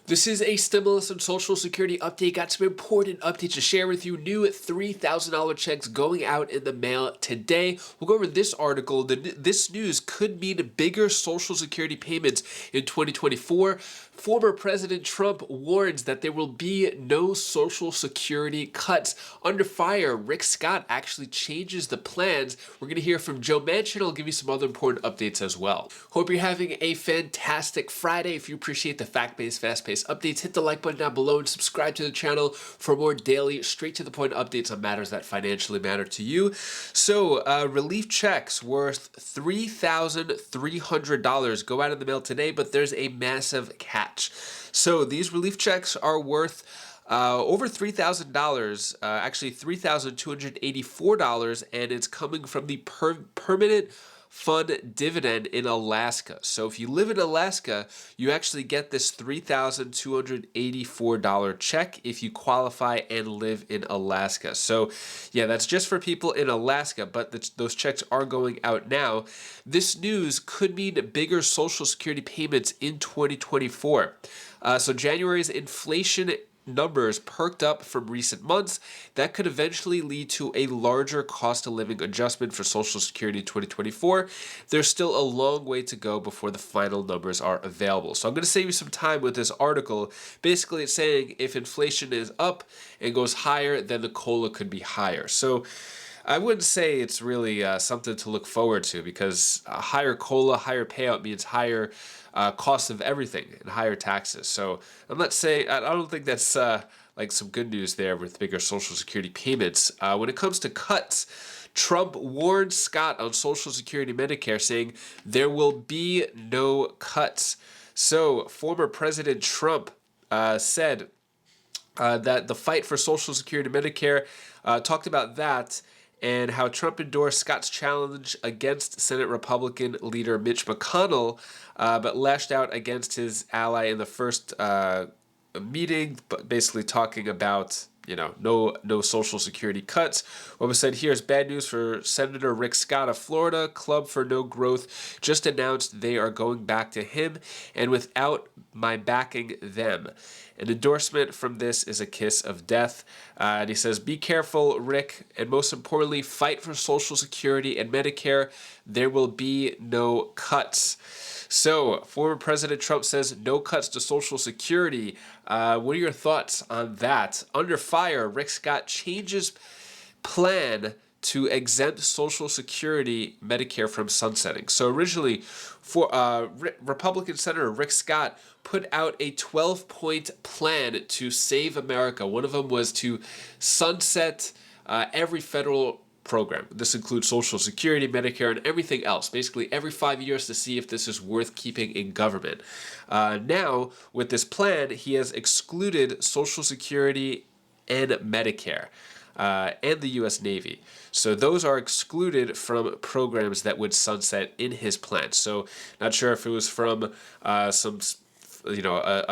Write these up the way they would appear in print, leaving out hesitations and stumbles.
This is a stimulus and Social Security update. Got some important updates to share with you. New $3,000 checks going out in the mail today. We'll go over this article. This news could mean bigger Social Security payments in 2024. Former President Trump warns that there will be no Social Security cuts. Under fire, Rick Scott actually changes the plans. We're going to hear from Joe Manchin. I'll give you some other important updates as well. Hope you're having a fantastic Friday. If you appreciate the fact-based, fast-paced updates, hit the like button down below and subscribe to the channel for more daily, straight-to-the-point updates on matters that financially matter to you. So, relief checks worth $3,300 go out in the mail today, but there's a massive catch. So these relief checks are worth over $3,000, actually $3,284, and it's coming from the permanent fund dividend in Alaska. So if you live in Alaska, you actually get this $3,284 check if you qualify and live in Alaska. So yeah, that's just for people in Alaska, but those checks are going out now. This news could mean bigger Social Security payments in 2024. So January's inflation numbers perked up from recent months. That could eventually lead to a larger cost of living adjustment for Social Security in 2024. There's still a long way to go before the final numbers are available. So I'm going to save you some time with this article. Basically, it's saying if inflation is up and goes higher, then the COLA could be higher. So I wouldn't say it's really something to look forward to, because a higher COLA, higher payout means higher cost of everything and higher taxes. So I'm not saying, I don't think that's like some good news there with bigger Social Security payments. When it comes to cuts, Trump warned Scott on Social Security Medicare, saying there will be no cuts. So former President Trump said that the fight for Social Security Medicare, talked about that, and how Trump endorsed Scott's challenge against Senate Republican leader Mitch McConnell, but lashed out against his ally in the first meeting, but basically talking about, no Social Security cuts. What was said here is bad news for Senator Rick Scott of Florida. Club for No Growth just announced they are going back to him, and without my backing them. An endorsement from this is a kiss of death. And he says, be careful, Rick, and most importantly, fight for Social Security and Medicare. There will be no cuts. So, former President Trump says no cuts to Social Security. What are your thoughts on that? Under fire, Rick Scott changes plan to exempt Social Security Medicare from sunsetting. So originally, for Republican Senator Rick Scott put out a 12-point plan to save America. One of them was to sunset every federal program. This includes Social Security, Medicare, and everything else. Basically, every 5 years to see if this is worth keeping in government. Now, with this plan, he has excluded Social Security and Medicare. And the U.S. Navy. So those are excluded from programs that would sunset in his plan. So not sure if it was from a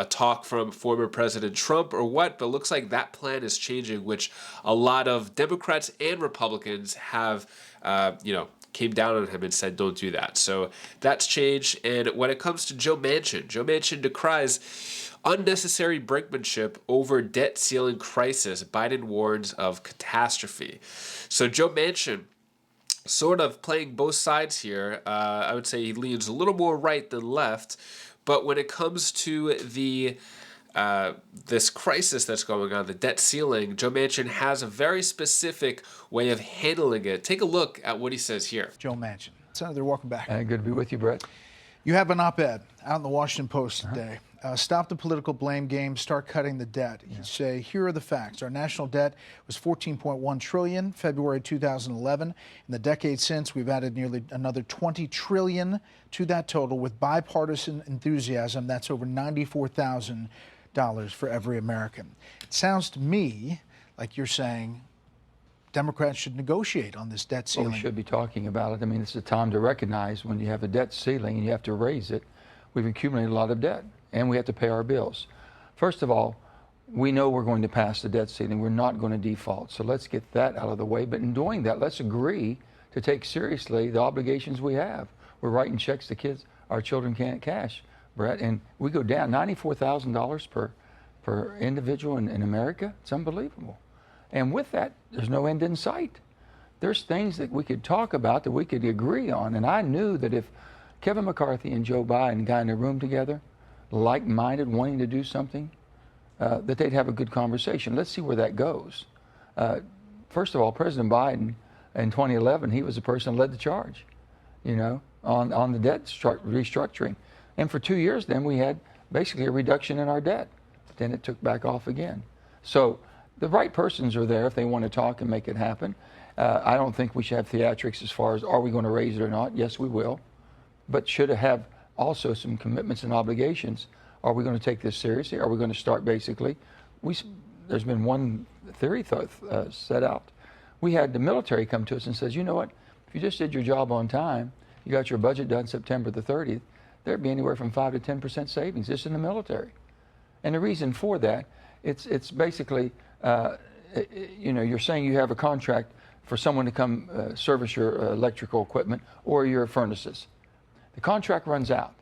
talk from former President Trump or what, but looks like that plan is changing, which a lot of Democrats and Republicans have, came down on him and said, don't do that. So that's changed. And when it comes to Joe Manchin decries unnecessary brinkmanship over debt ceiling crisis. Biden warns of catastrophe. So Joe Manchin, sort of playing both sides here. I would say he leans a little more right than left. But when it comes to the this crisis that's going on, the debt ceiling, Joe Manchin has a very specific way of handling it. Take a look at what he says here. Joe Manchin. Senator, welcome back. Good to be with you, Brett. You have an op-ed out in the Washington Post today. Stop the political blame game, start cutting the debt. You say, here are the facts. Our national debt was $14.1 trillion, February 2011. In the decade since, we've added nearly another $20 trillion to that total with bipartisan enthusiasm. That's over $94,000 for every American. It sounds to me like you're saying Democrats should negotiate on this debt ceiling. Well, we should be talking about it. I mean, it's a time to recognize when you have a debt ceiling and you have to raise it. We've accumulated a lot of debt, and we have to pay our bills. First of all, we know we're going to pass the debt ceiling. We're not going to default. So let's get that out of the way. But in doing that, let's agree to take seriously the obligations we have. We're writing checks to kids our children can't cash. Brett, and we go down $94,000 per individual in America. It's unbelievable. And with that, there's no end in sight. There's things that we could talk about, that we could agree on. And I knew that if Kevin McCarthy and Joe Biden got in a room together, like-minded, wanting to do something, that they'd have a good conversation. Let's see where that goes. First of all, President Biden in 2011, he was the person that led the charge, you know, on the debt restructuring. And for 2 years then we had basically a reduction in our debt. Then it took back off again. So the right persons are there if they want to talk and make it happen. I don't think we should have theatrics as far as are we going to raise it or not. Yes, we will. But should it have also some commitments and obligations? Are we going to take this seriously? Are we going to start basically? There's been one theory set out. We had the military come to us and says, you know what, if you just did your job on time, you got your budget done September the 30th, there'd be anywhere from 5 to 10% savings just in the military. And the reason for that, it's basically, you know, you're saying you have a contract for someone to come service your electrical equipment or your furnaces. The contract runs out.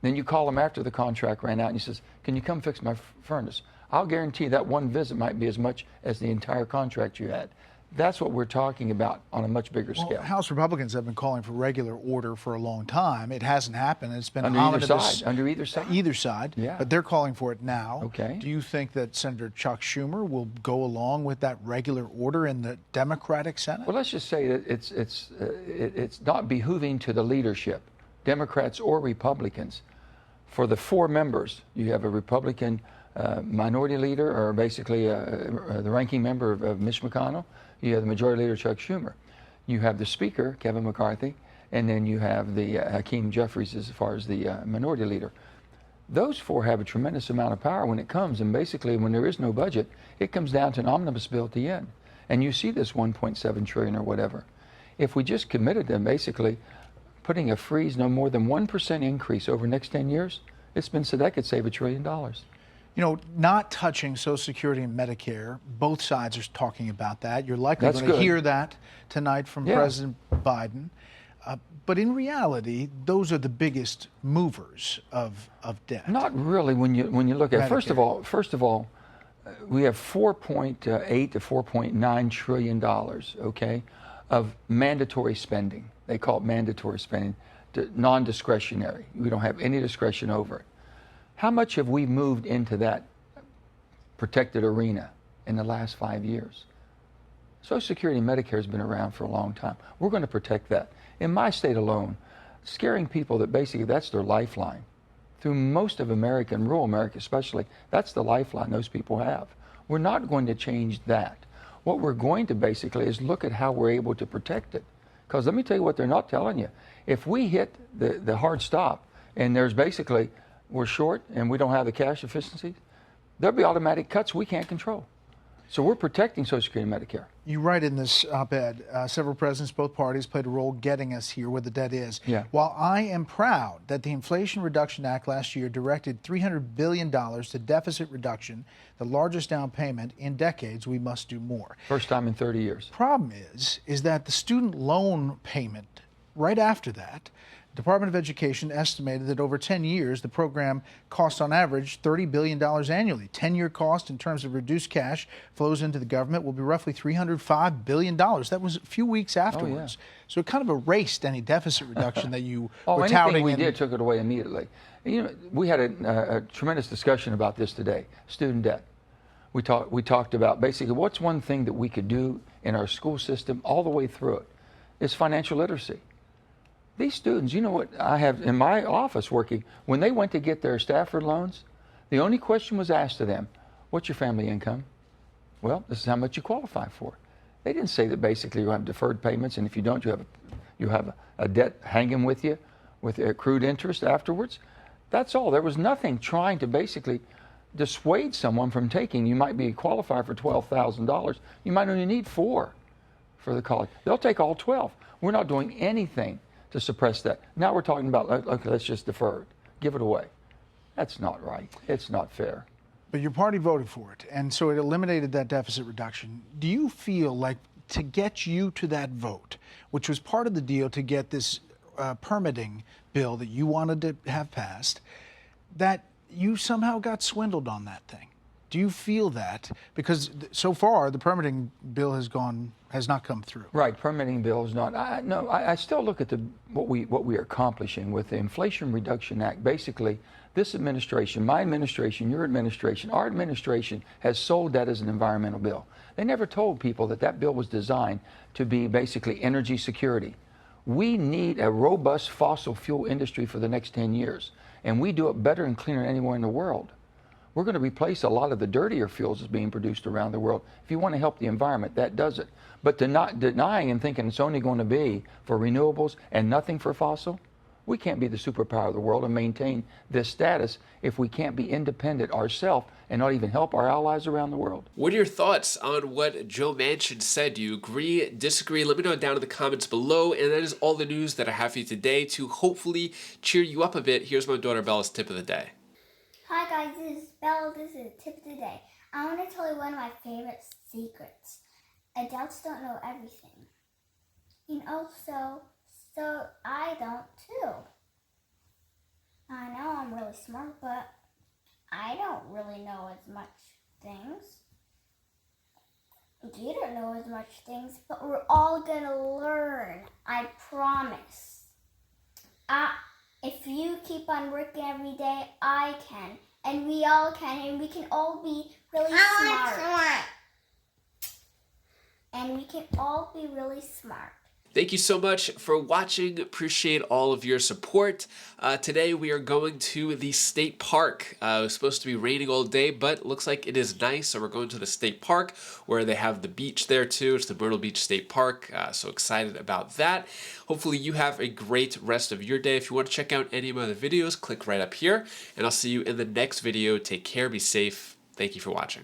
Then you call them after the contract ran out and he says, can you come fix my furnace? I'll guarantee that one visit might be as much as the entire contract you had. That's what we're talking about on a much bigger scale. House Republicans have been calling for regular order for a long time. It hasn't happened. It's been under either side. Either side. Yeah. But they're calling for it now. Okay. Do you think that Senator Chuck Schumer will go along with that regular order in the Democratic Senate? Well, let's just say that it's not behooving to the leadership, Democrats or Republicans. For the 4 members, you have a Republican minority leader, or basically the ranking member of Mitch McConnell. You have the majority leader, Chuck Schumer. You have the speaker, Kevin McCarthy, and then you have the Hakeem Jeffries as far as the minority leader. Those 4 have a tremendous amount of power when it comes, and basically when there is no budget, it comes down to an omnibus bill at the end. And you see this 1.7 trillion or whatever. If we just committed to basically putting a freeze, no more than 1% increase over the next 10 years, it's been said that could save $1 trillion. You know, not touching Social Security and Medicare, both sides are talking about that. You're likely going to hear that tonight from President Biden. But in reality, those are the biggest movers of debt. Not really when you look at it. Medicare. First of all, we have $4.8 to $4.9 trillion, okay, of mandatory spending. They call it mandatory spending, non-discretionary. We don't have any discretion over it. How much have we moved into that protected arena in the last 5 years? Social Security and Medicare has been around for a long time. We're going to protect that. In my state alone, scaring people that basically that's their lifeline. Through most of America, and rural America especially, that's the lifeline those people have. We're not going to change that. What we're going to basically is look at how we're able to protect it. Because let me tell you what they're not telling you. If we hit the hard stop and there's basically we're short and we don't have the cash efficiency, there'll be automatic cuts we can't control. So we're protecting Social Security and Medicare. You write in this op-ed, several presidents, both parties played a role getting us here where the debt is. Yeah. While I am proud that the Inflation Reduction Act last year directed $300 billion to deficit reduction, the largest down payment in decades, we must do more. First time in 30 years. Problem is that the student loan payment right after that, Department of Education estimated that over 10 years, the program cost on average $30 billion annually. 10-year cost in terms of reduced cash flows into the government will be roughly $305 billion. That was a few weeks afterwards. Oh, yeah. So it kind of erased any deficit reduction that you were anything touting. We did took it away immediately. You know, we had a tremendous discussion about this today, student debt. We talked about basically what's one thing that we could do in our school system all the way through it is financial literacy. These students, you know what I have in my office working, when they went to get their Stafford loans, the only question was asked to them, what's your family income? Well, this is how much you qualify for. They didn't say that basically you have deferred payments, and if you don't, you have a debt hanging with you with accrued interest afterwards. That's all. There was nothing trying to basically dissuade someone from taking. You might be qualified for $12,000. You might only need $4,000 for the college. They'll take all 12. We're not doing anything to suppress that. Now we're talking about, okay, let's just defer it, give it away. That's not right. It's not fair. But your party voted for it, and so it eliminated that deficit reduction. Do you feel like to get you to that vote, which was part of the deal to get this permitting bill that you wanted to have passed, that you somehow got swindled on that thing? Do you feel that? Because so far the permitting bill has not come through. Right, permitting bill is not. I still look at what we are accomplishing with the Inflation Reduction Act. Basically, this administration, my administration, your administration, our administration has sold that as an environmental bill. They never told people that that bill was designed to be basically energy security. We need a robust fossil fuel industry for the next 10 years, and we do it better and cleaner than anywhere in the world. We're going to replace a lot of the dirtier fuels that's being produced around the world. If you want to help the environment, that does it. But denying and thinking it's only going to be for renewables and nothing for fossil, we can't be the superpower of the world and maintain this status if we can't be independent ourselves and not even help our allies around the world. What are your thoughts on what Joe Manchin said? Do you agree, disagree? Let me know down in the comments below. And that is all the news that I have for you today to hopefully cheer you up a bit. Here's my daughter Bella's tip of the day. Hi guys, this is Bella. This is a tip of the day. I want to tell you one of my favorite secrets. Adults don't know everything. You know, so I don't too. I know I'm really smart, but I don't really know as much things. You don't know as much things, but we're all gonna learn. I promise. If you keep on working every day, I can. And we all can. And we can all be really smart. And we can all be really smart. Thank you so much for watching. Appreciate all of your support. Today we are going to the state park. It was supposed to be raining all day, but it looks like it is nice. So we're going to the state park where they have the beach there too. It's the Myrtle Beach State Park. So excited about that. Hopefully you have a great rest of your day. If you want to check out any of my other videos, click right up here. And I'll see you in the next video. Take care, be safe. Thank you for watching.